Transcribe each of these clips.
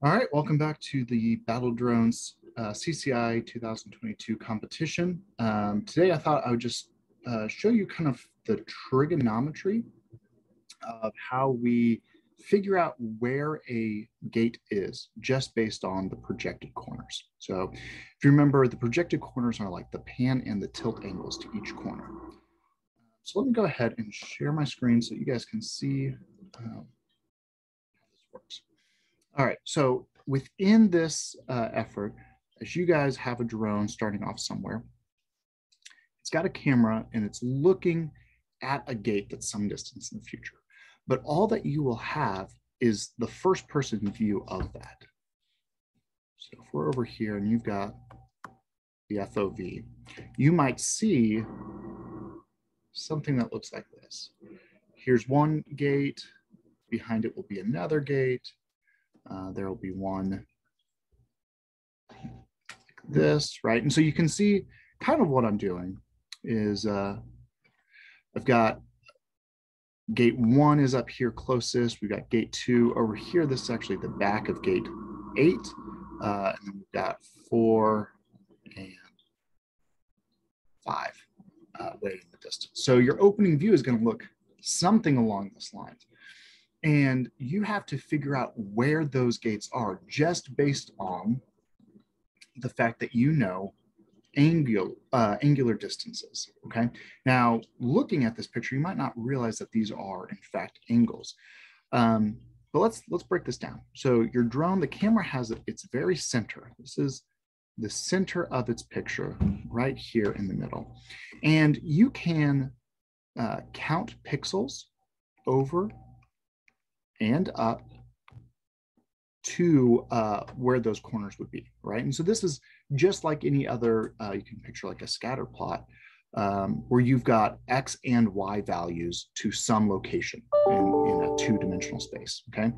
All right, welcome back to the BattleDrones CCI 2022 competition. Today I thought I would just show you kind of the trigonometry of how we figure out where a gate is just based on the projected corners. So if you remember, the projected corners are like the pan and the tilt angles to each corner. So let me go ahead and share my screen so you guys can see how this works. All right, so within this effort, as you guys have a drone starting off somewhere, it's got a camera and it's looking at a gate that's some distance in the future. But all that you will have is the first person view of that. So if we're over here and you've got the FOV, you might see something that looks like this. Here's one gate, behind it will be another gate. There will be one like this, right? And so you can see kind of what I'm doing is I've got gate 1 is up here closest. We've got gate 2 over here. This is actually the back of gate 8. And then we've got 4 and 5 way in the distance. So your opening view is going to look something along this line. And you have to figure out where those gates are just based on the fact that you know angular distances, okay? Now, looking at this picture, you might not realize that these are, in fact, angles. But let's break this down. So your drone, the camera has its very center. This is the center of its picture right here in the middle. And you can count pixels over and up to where those corners would be, right? And so this is just like any other, you can picture like a scatter plot where you've got X and Y values to some location in a two-dimensional space, okay?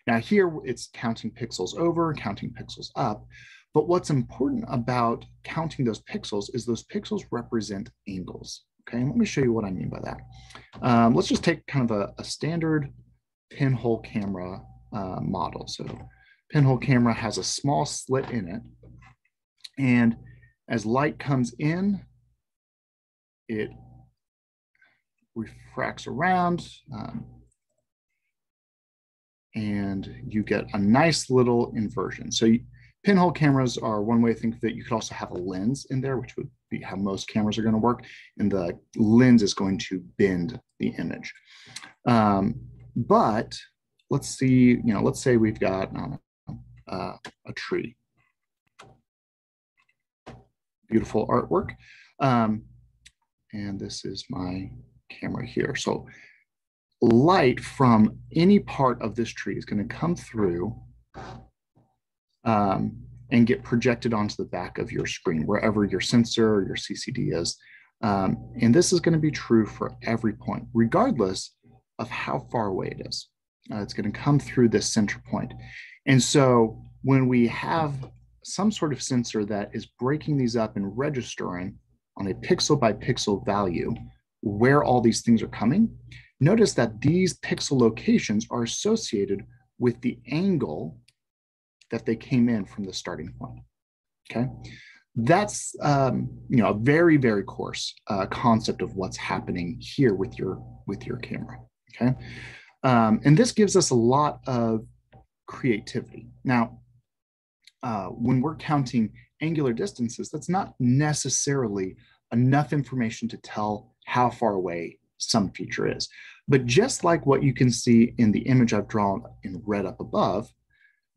Now here it's counting pixels over, counting pixels up, but what's important about counting those pixels is those pixels represent angles, okay? And let me show you what I mean by that. Let's just take kind of a standard Pinhole camera model. So Pinhole camera has a small slit in it, and as light comes in, it refracts around, and you get a nice little inversion. So Pinhole cameras are one way to think of it. You could also have a lens in there, which would be how most cameras are going to work, and the lens is going to bend the image. But let's see, let's say we've got a tree. Beautiful artwork. And this is my camera here. So light from any part of this tree is going to come through and get projected onto the back of your screen, wherever your sensor or your CCD is. And this is going to be true for every point, regardless of how far away it is. It's going to come through this center point. And so when we have some sort of sensor that is breaking these up and registering on a pixel by pixel value where all these things are coming, notice that these pixel locations are associated with the angle that they came in from the starting point, okay? That's a very, very coarse concept of what's happening here with your camera, okay? And this gives us a lot of creativity. Now, when we're counting angular distances, that's not necessarily enough information to tell how far away some feature is. But just like what you can see in the image I've drawn in red up above,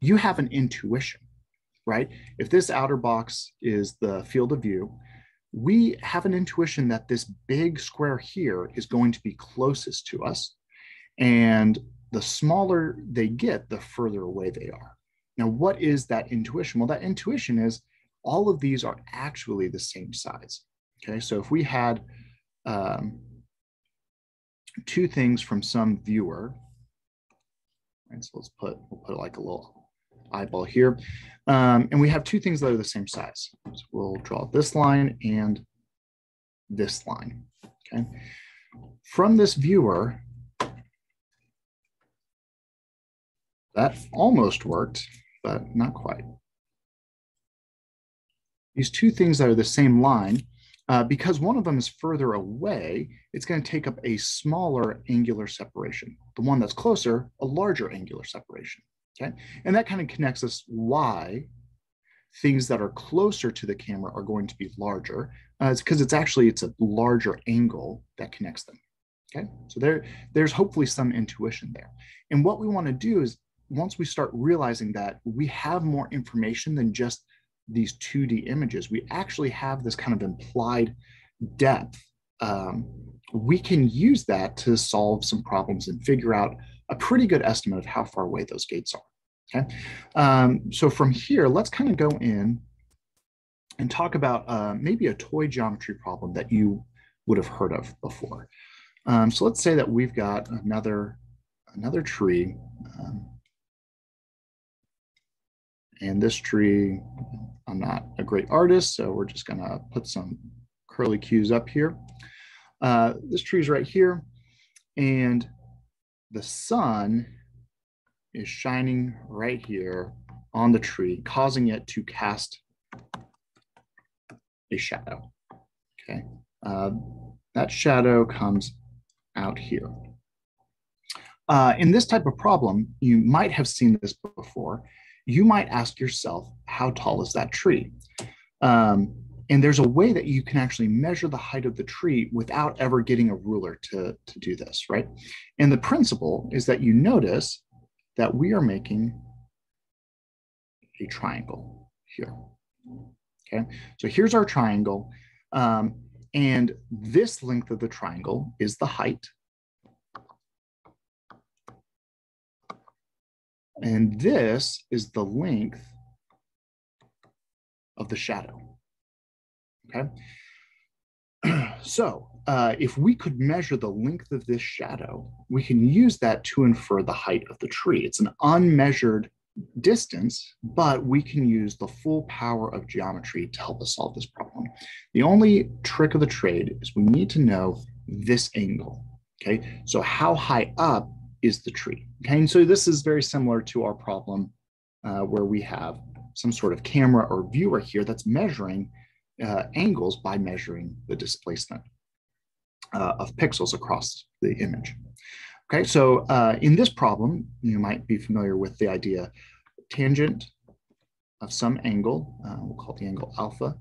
you have an intuition, right? If this outer box is the field of view, we have an intuition that this big square here is going to be closest to us. And the smaller they get, the further away they are. Now, what is that intuition? Well, that intuition is all of these are actually the same size. Okay, so if we had two things from some viewer, right, so we'll put like a little eyeball here, and we have two things that are the same size. So we'll draw this line and this line. Okay, from this viewer, that almost worked. but not quite. These two things that are the same line, because one of them is further away, it's going to take up a smaller angular separation. The one that's closer, a larger angular separation. Okay, and that kind of connects us why things that are closer to the camera are going to be larger. It's because it's a larger angle that connects them. Okay, so there's hopefully some intuition there. And what we want to do is, once we start realizing that we have more information than just these 2D images, we actually have this kind of implied depth. We can use that to solve some problems and figure out a pretty good estimate of how far away those gates are. Okay, so from here, let's kind of go in and talk about maybe a toy geometry problem that you would have heard of before. So let's say that we've got another tree, and this tree, I'm not a great artist, so we're just gonna put some curly cues up here. This tree is right here, and the sun is shining right here on the tree, causing it to cast a shadow. Okay, that shadow comes out here. In this type of problem, you might have seen this before. You might ask yourself, how tall is that tree? And there's a way that you can actually measure the height of the tree without ever getting a ruler to do this, right? And the principle is that you notice that we are making a triangle here. Okay, so here's our triangle. And this length of the triangle is the height. And this is the length of the shadow. Okay. So if we could measure the length of this shadow, we can use that to infer the height of the tree. It's an unmeasured distance, but we can use the full power of geometry to help us solve this problem. The only trick of the trade is we need to know this angle. Okay, so how high up is the tree? Okay, and so this is very similar to our problem where we have some sort of camera or viewer here that's measuring angles by measuring the displacement of pixels across the image. Okay, so in this problem, you might be familiar with the idea tangent of some angle, we'll call the angle alpha,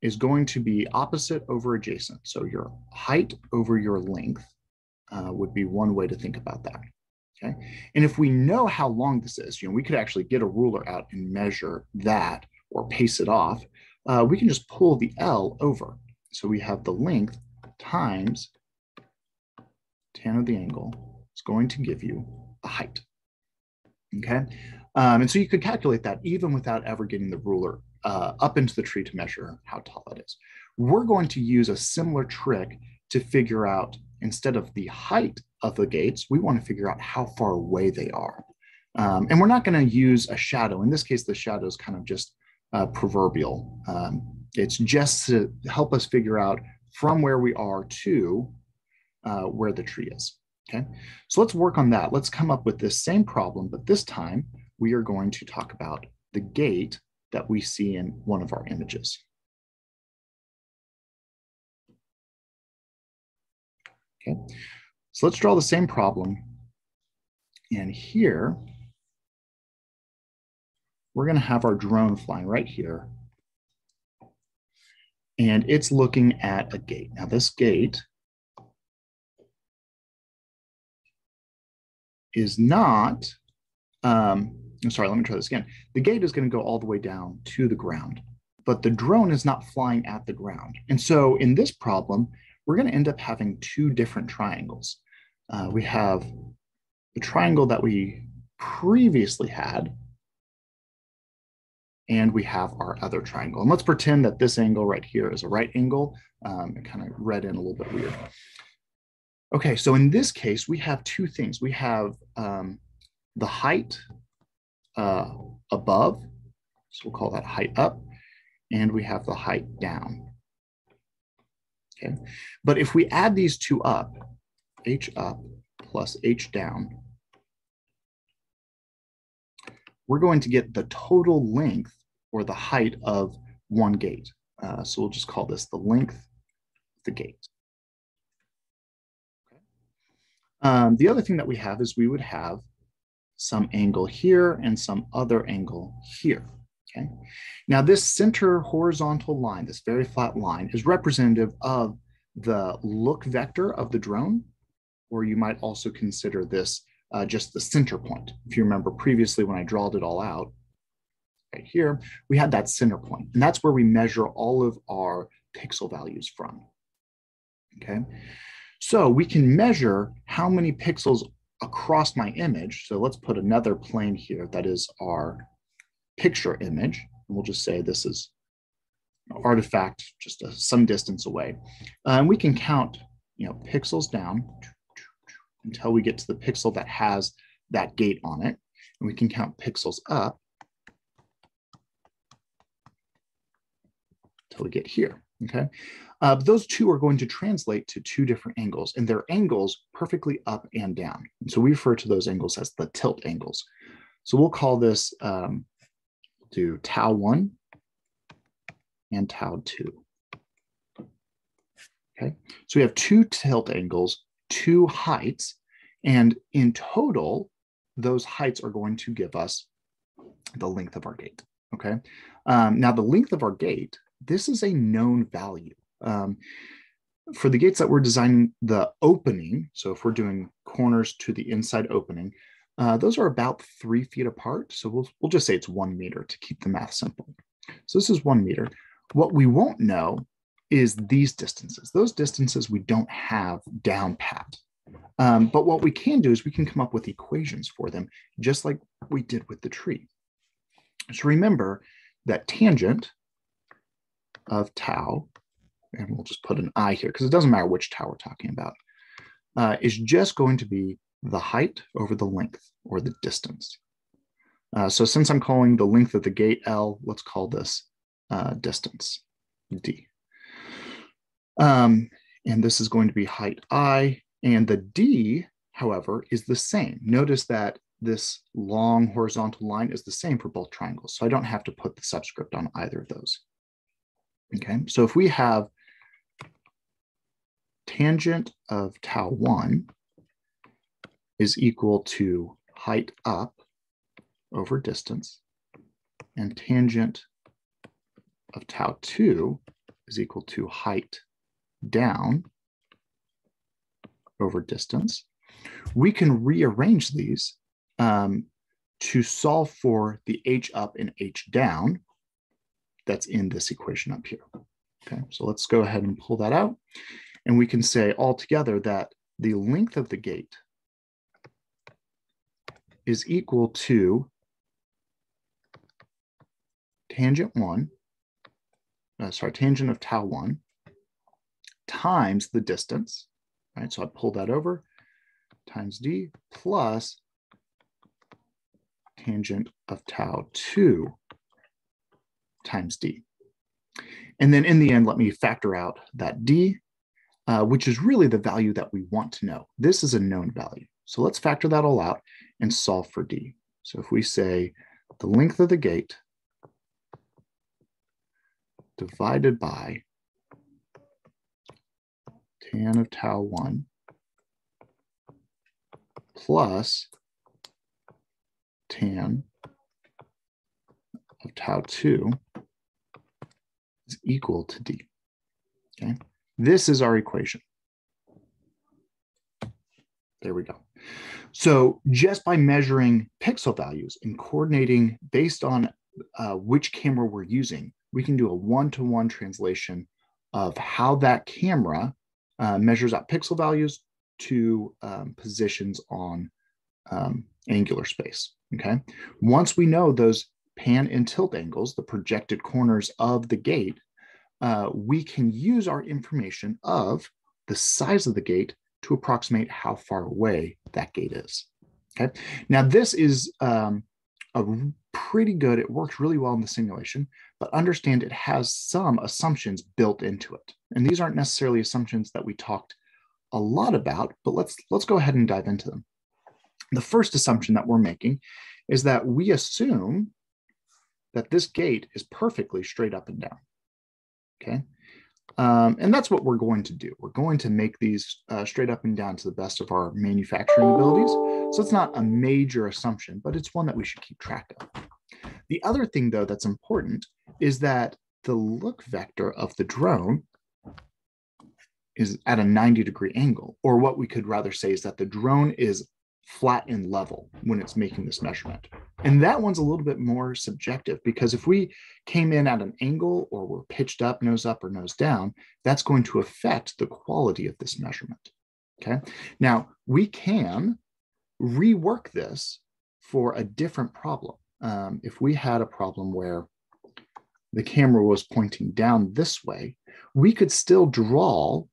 is going to be opposite over adjacent. So your height over your length would be one way to think about that. Okay, and if we know how long this is, we could actually get a ruler out and measure that or pace it off. We can just pull the L over. So we have the length times tan of the angle is going to give you a height. Okay, and so you could calculate that even without ever getting the ruler up into the tree to measure how tall it is. We're going to use a similar trick to figure out, instead of the height of the gates, we want to figure out how far away they are. And we're not going to use a shadow. In this case, the shadow is kind of just proverbial. It's just to help us figure out from where we are to where the tree is. Okay, so let's work on that. Let's come up with this same problem, but this time we are going to talk about the gate that we see in one of our images. Okay, so let's draw the same problem. And here, we're going to have our drone flying right here. And it's looking at a gate. Now, this gate is not, sorry, let me try this again. The gate is going to go all the way down to the ground, but the drone is not flying at the ground. And so in this problem, we're going to end up having two different triangles. We have the triangle that we previously had, and we have our other triangle. And let's pretend that this angle right here is a right angle. It kind of read in a little bit weird. Okay, so in this case, we have two things. We have the height above, so we'll call that height up, and we have the height down. Okay, but if we add these two up, h up plus h down, we're going to get the total length or the height of one gate. So we'll just call this the length of the gate. The other thing that we have is we would have some angle here and some other angle here. Okay. Now this center horizontal line, this very flat line, is representative of the look vector of the drone, or you might also consider this just the center point. If you remember previously when I drawed it all out, right here, we had that center point, and that's where we measure all of our pixel values from. Okay, so we can measure how many pixels across my image. So let's put another plane here that is our picture image. And we'll just say this is an artifact just some distance away. And we can count, pixels down until we get to the pixel that has that gate on it. And we can count pixels up until we get here, okay? Those two are going to translate to two different angles, and they're angles perfectly up and down. And so we refer to those angles as the tilt angles. So we'll call this, do tau 1 and tau 2. Okay, so we have two tilt angles, two heights, and in total, those heights are going to give us the length of our gate, okay? Now the length of our gate, this is a known value. For the gates that we're designing, the opening, so if we're doing corners to the inside opening, those are about 3 feet apart. So we'll just say it's 1 meter to keep the math simple. So this is 1 meter. What we won't know is these distances. Those distances we don't have down pat. But what we can do is we can come up with equations for them, just like we did with the tree. So remember that tangent of tau, and we'll just put an I here because it doesn't matter which tau we're talking about, is just going to be the height over the length or the distance. So since I'm calling the length of the gate L, let's call this distance D. And this is going to be height I, and the D, however, is the same. Notice that this long horizontal line is the same for both triangles, so I don't have to put the subscript on either of those. Okay, so if we have tangent of tau 1 is equal to height up over distance, and tangent of tau 2 is equal to height down over distance, we can rearrange these to solve for the h up and h down that's in this equation up here. Okay, so let's go ahead and pull that out. And we can say altogether that the length of the gate is equal to tangent of tau 1 times the distance, right? So I pull that over, times d, plus tangent of tau 2 times d. And then in the end, let me factor out that d, which is really the value that we want to know. This is a known value. So let's factor that all out and solve for d. So if we say the length of the gate divided by tan of tau 1 plus tan of tau 2 is equal to d. Okay, this is our equation. There we go. So just by measuring pixel values and coordinating based on which camera we're using, we can do a one-to-one translation of how that camera measures out pixel values to positions on angular space, okay? Once we know those pan and tilt angles, the projected corners of the gate, we can use our information of the size of the gate to approximate how far away that gate is, okay? Now this is a pretty good, it works really well in the simulation, but understand it has some assumptions built into it. And these aren't necessarily assumptions that we talked a lot about, but let's go ahead and dive into them. The first assumption that we're making is that we assume that this gate is perfectly straight up and down, okay? And that's what we're going to do. We're going to make these straight up and down to the best of our manufacturing abilities. So it's not a major assumption, but it's one that we should keep track of. The other thing, though, that's important is that the look vector of the drone is at a 90-degree angle, or what we could rather say is that the drone is flat and level when it's making this measurement. And that one's a little bit more subjective, because if we came in at an angle or we're pitched up or nose down, that's going to affect the quality of this measurement, okay? Now, we can rework this for a different problem. If we had a problem where the camera was pointing down this way, we could still draw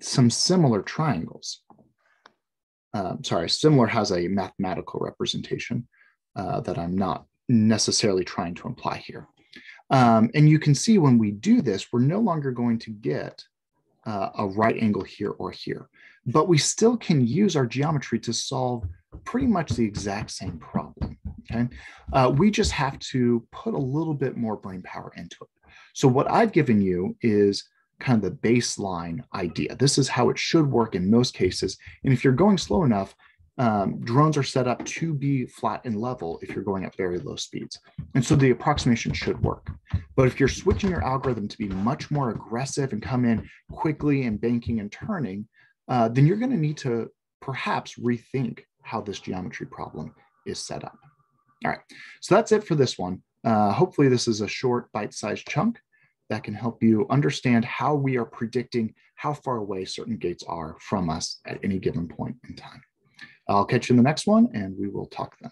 some similar triangles. Similar has a mathematical representation that I'm not necessarily trying to imply here. And you can see when we do this, we're no longer going to get a right angle here or here, but we still can use our geometry to solve pretty much the exact same problem, okay? We just have to put a little bit more brain power into it. So what I've given you is kind of the baseline idea. This is how it should work in most cases. And if you're going slow enough, drones are set up to be flat and level if you're going at very low speeds. And so the approximation should work. But if you're switching your algorithm to be much more aggressive and come in quickly and banking and turning, then you're going to need to perhaps rethink how this geometry problem is set up. All right, so that's it for this one. Hopefully this is a short bite-sized chunk that can help you understand how we are predicting how far away certain gates are from us at any given point in time. I'll catch you in the next one, and we will talk then.